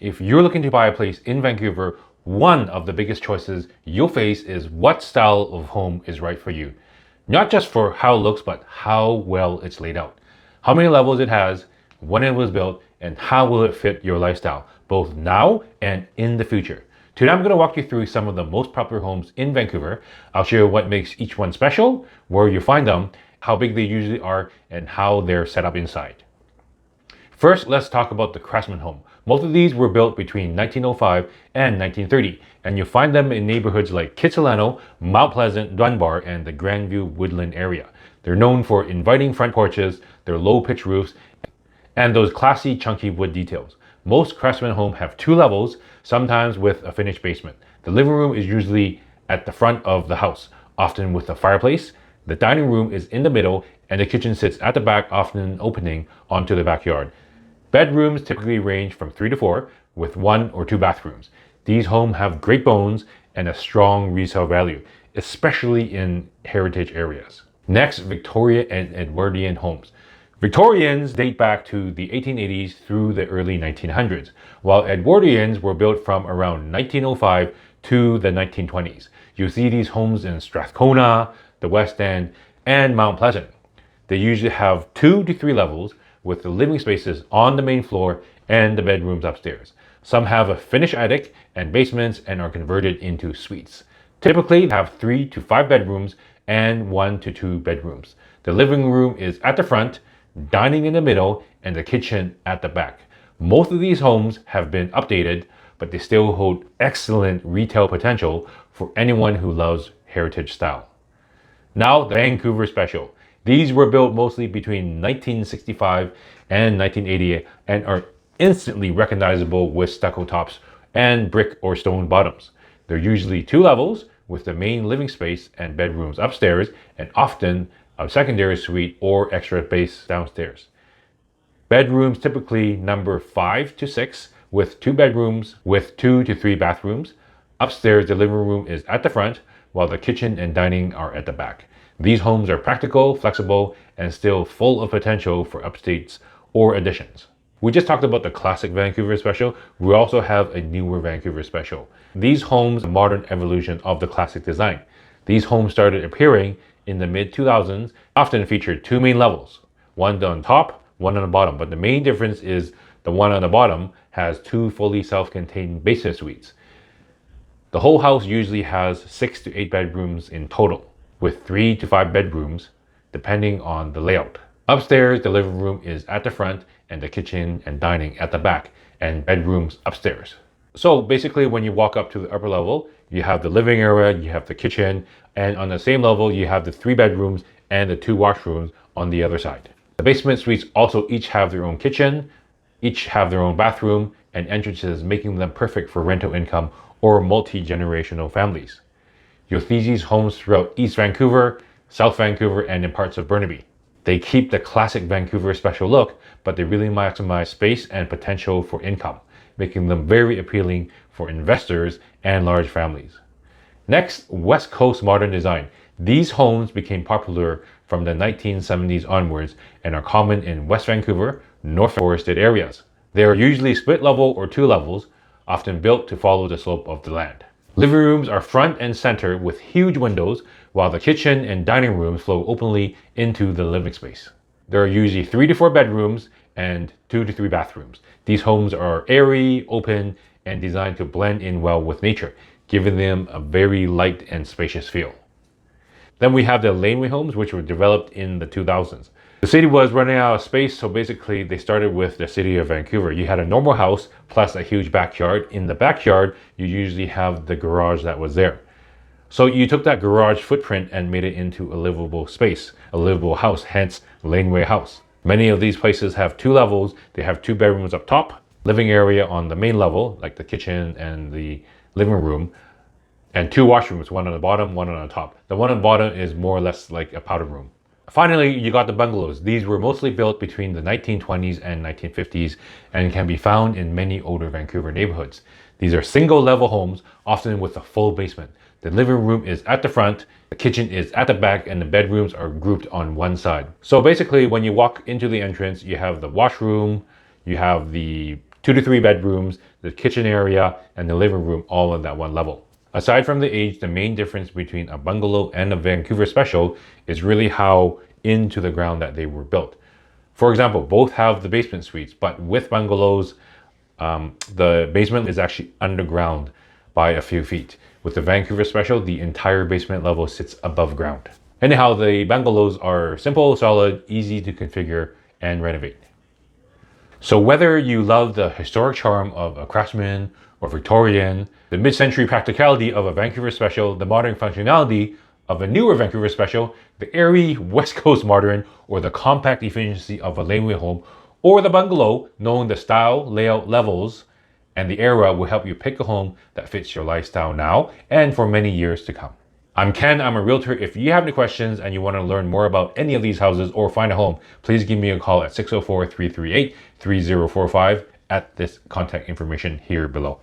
If you're looking to buy a place in Vancouver, one of the biggest choices you'll face is what style of home is right for you. Not just for how it looks, but how well it's laid out. How many levels it has, when it was built, and how will it fit your lifestyle, both now and in the future. Today I'm going to walk you through some of the most popular homes in Vancouver. I'll share what makes each one special, where you find them, how big they usually are, and how they're set up inside. First, let's talk about the Craftsman home. Most of these were built between 1905 and 1930, and you'll find them in neighborhoods like Kitsilano, Mount Pleasant, Dunbar, and the Grandview Woodland area. They're known for inviting front porches, their low-pitched roofs, and those classy, chunky wood details. Most Craftsman homes have 2 levels, sometimes with a finished basement. The living room is usually at the front of the house, often with a fireplace. The dining room is in the middle, and the kitchen sits at the back, often opening onto the backyard. Bedrooms typically range from 3 to 4, with 1 or 2 bathrooms. These homes have great bones and a strong resale value, especially in heritage areas. Next, Victorian and Edwardian homes. Victorians date back to the 1880s through the early 1900s, while Edwardians were built from around 1905 to the 1920s. You'll see these homes in Strathcona, the West End, and Mount Pleasant. They usually have 2 to 3 levels, with the living spaces on the main floor and the bedrooms upstairs. Some have a finished attic and basements and are converted into suites. Typically they have 3 to 5 bedrooms and 1 to 2 bedrooms. The living room is at the front, dining in the middle, and the kitchen at the back. Most of these homes have been updated, but they still hold excellent retail potential for anyone who loves heritage style. Now, the Vancouver Special. These were built mostly between 1965 and 1980 and are instantly recognizable with stucco tops and brick or stone bottoms. They're usually 2 levels with the main living space and bedrooms upstairs, and often a secondary suite or extra space downstairs. Bedrooms typically number 5 to 6 with 2 bedrooms with 2 to 3 bathrooms. Upstairs, the living room is at the front while the kitchen and dining are at the back. These homes are practical, flexible, and still full of potential for updates or additions. We just talked about the classic Vancouver Special. We also have a newer Vancouver Special. These homes are a modern evolution of the classic design. These homes started appearing in the mid-2000s, often featured 2 main levels, one on top, one on the bottom. But the main difference is the one on the bottom has 2 fully self-contained basement suites. The whole house usually has 6 to 8 bedrooms in total, with 3 to 5 bedrooms, depending on the layout. Upstairs, the living room is at the front and the kitchen and dining at the back, and bedrooms upstairs. So basically, when you walk up to the upper level, you have the living area, you have the kitchen, and on the same level, you have the 3 bedrooms and the 2 washrooms on the other side. The basement suites also each have their own kitchen, each have their own bathroom and entrances, making them perfect for rental income or multi-generational families. You'll see these homes throughout East Vancouver, South Vancouver, and in parts of Burnaby. They keep the classic Vancouver Special look, but they really maximize space and potential for income, making them very appealing for investors and large families. Next, West Coast modern design. These homes became popular from the 1970s onwards and are common in West Vancouver, North forested areas. They are usually split level or 2 levels, often built to follow the slope of the land. Living rooms are front and center with huge windows, while the kitchen and dining rooms flow openly into the living space. There are usually 3 to 4 bedrooms and 2 to 3 bathrooms. These homes are airy, open, and designed to blend in well with nature, giving them a very light and spacious feel. Then we have the Laneway homes, which were developed in the 2000s. The city was running out of space, so basically they started with the city of Vancouver. You had a normal house plus a huge backyard. In the backyard, you usually have the garage that was there. So you took that garage footprint and made it into a livable space, a livable house, hence Laneway House. Many of these places have 2 levels. They have 2 bedrooms up top, living area on the main level, like the kitchen and the living room, and 2 washrooms, one on the bottom, one on the top. The one on the bottom is more or less like a powder room. Finally, you got the bungalows. These were mostly built between the 1920s and 1950s and can be found in many older Vancouver neighborhoods. These are single-level homes, often with a full basement. The living room is at the front, the kitchen is at the back, and the bedrooms are grouped on one side. So basically, when you walk into the entrance, you have the washroom, you have the 2 to 3 bedrooms, the kitchen area, and the living room all on that one level. Aside from the age, the main difference between a bungalow and a Vancouver Special is really how into the ground that they were built. For example, both have the basement suites, but with bungalows, the basement is actually underground by a few feet. With the Vancouver Special, the entire basement level sits above ground. Anyhow, the bungalows are simple, solid, easy to configure and renovate. So whether you love the historic charm of a Craftsman or Victorian, the mid-century practicality of a Vancouver Special, the modern functionality of a newer Vancouver Special, the airy West Coast modern, or the compact efficiency of a laneway home, or the bungalow, knowing the style, layout, levels, and the era will help you pick a home that fits your lifestyle now and for many years to come. I'm Ken, I'm a realtor. If you have any questions and you want to learn more about any of these houses or find a home, please give me a call at 604-338-3045 at this contact information here below.